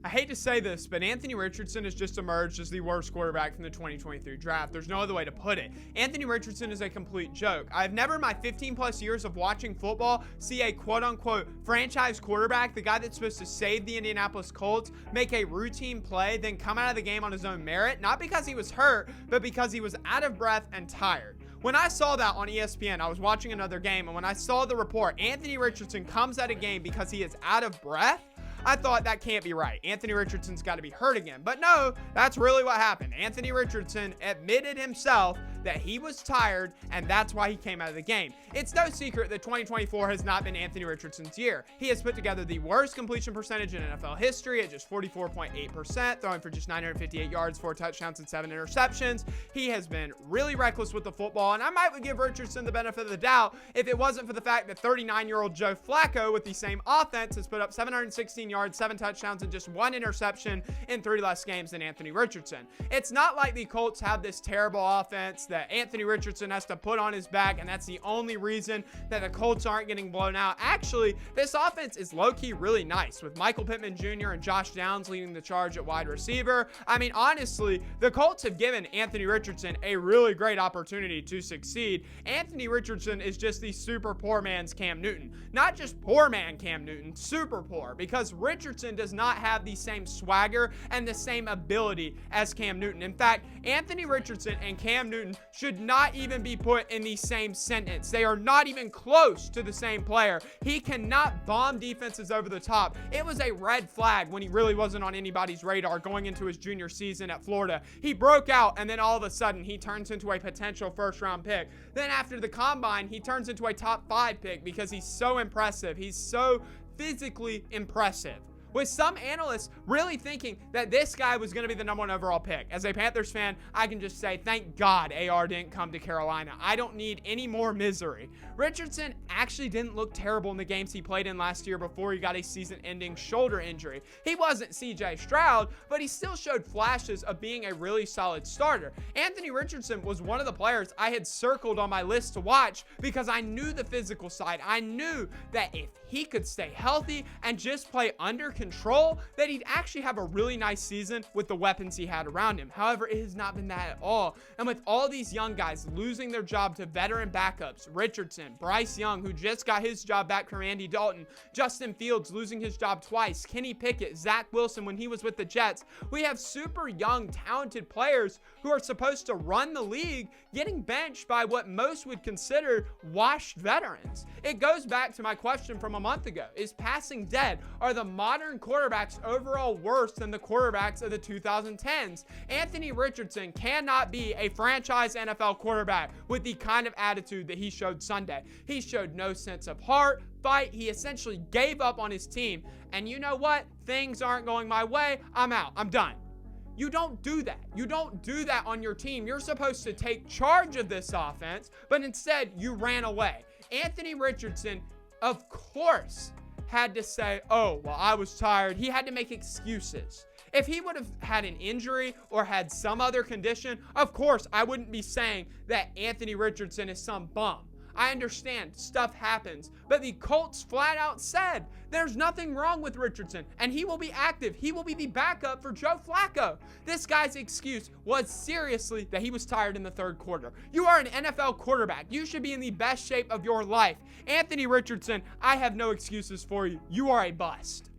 I hate to say this, but Anthony Richardson has just emerged as the worst quarterback from the 2023 draft. There's no other way to put it. Anthony Richardson is a complete joke. I've never in my 15 plus years of watching football see a quote unquote franchise quarterback, the guy that's supposed to save the Indianapolis Colts, make a routine play, then come out of the game on his own merit, not because he was hurt, but because he was out of breath and tired. When I saw that on ESPN, I was watching another game, and when I saw the report, Anthony Richardson comes out of game because he is out of breath, I thought that can't be right. Anthony Richardson's got to be hurt again. But no, that's really what happened. Anthony Richardson admitted himself that he was tired, and that's why he came out of the game. It's no secret that 2024 has not been Anthony Richardson's year. He has put together the worst completion percentage in NFL history at just 44.8%, throwing for just 958 yards, 4 touchdowns, and 7 interceptions. He has been really reckless with the football, and I might give Richardson the benefit of the doubt if it wasn't for the fact that 39-year-old Joe Flacco with the same offense has put up 716 yards, 7 touchdowns, and just 1 interception in 3 less games than Anthony Richardson. It's not like the Colts have this terrible offense that Anthony Richardson has to put on his back, and that's the only reason that the Colts aren't getting blown out. Actually, this offense is low-key really nice, with Michael Pittman Jr. and Josh Downs leading the charge at wide receiver. I mean, honestly, the Colts have given Anthony Richardson a really great opportunity to succeed. Anthony Richardson is just the super poor man's Cam Newton. Not just poor man Cam Newton, super poor, because Richardson does not have the same swagger and the same ability as Cam Newton. In fact, Anthony Richardson and Cam Newton should not even be put in the same sentence. They are not even close to the same player. He cannot bomb defenses over the top. It was a red flag when he really wasn't on anybody's radar going into his junior season at Florida. He broke out, and then all of a sudden he turns into a potential first-round pick. Then after the combine, he turns into a top 5 pick because he's so impressive. He's so physically impressive, with some analysts really thinking that this guy was going to be the number 1 overall pick. As a Panthers fan, I can just say, thank God AR didn't come to Carolina. I don't need any more misery. Richardson actually didn't look terrible in the games he played in last year before he got a season-ending shoulder injury. He wasn't CJ Stroud, but he still showed flashes of being a really solid starter. Anthony Richardson was one of the players I had circled on my list to watch because I knew the physical side. I knew that if he could stay healthy and just play under control, that he'd actually have a really nice season with the weapons he had around him. However, it has not been that at all. And with all these young guys losing their job to veteran backups, Richardson, Bryce Young, who just got his job back from Andy Dalton, Justin Fields losing his job twice, Kenny Pickett, Zach Wilson when he was with the Jets, we have super young, talented players who are supposed to run the league getting benched by what most would consider washed veterans. It goes back to my question from a month ago. Is passing dead? Are the modern quarterbacks overall worse than the quarterbacks of the 2010s? Anthony Richardson cannot be a franchise NFL quarterback with the kind of attitude that he showed Sunday. He showed no sense of heart, fight. He essentially gave up on his team. And you know what? Things aren't going my way. I'm out. I'm done. You don't do that. You don't do that on your team. You're supposed to take charge of this offense, but instead you ran away. Anthony Richardson, of course, had to say, oh, well, I was tired. He had to make excuses. If he would have had an injury or had some other condition, of course, I wouldn't be saying that Anthony Richardson is some bum. I understand stuff happens, but the Colts flat out said there's nothing wrong with Richardson and he will be active. He will be the backup for Joe Flacco. This guy's excuse was seriously that he was tired in the 3rd quarter. You are an NFL quarterback. You should be in the best shape of your life. Anthony Richardson, I have no excuses for you. You are a bust.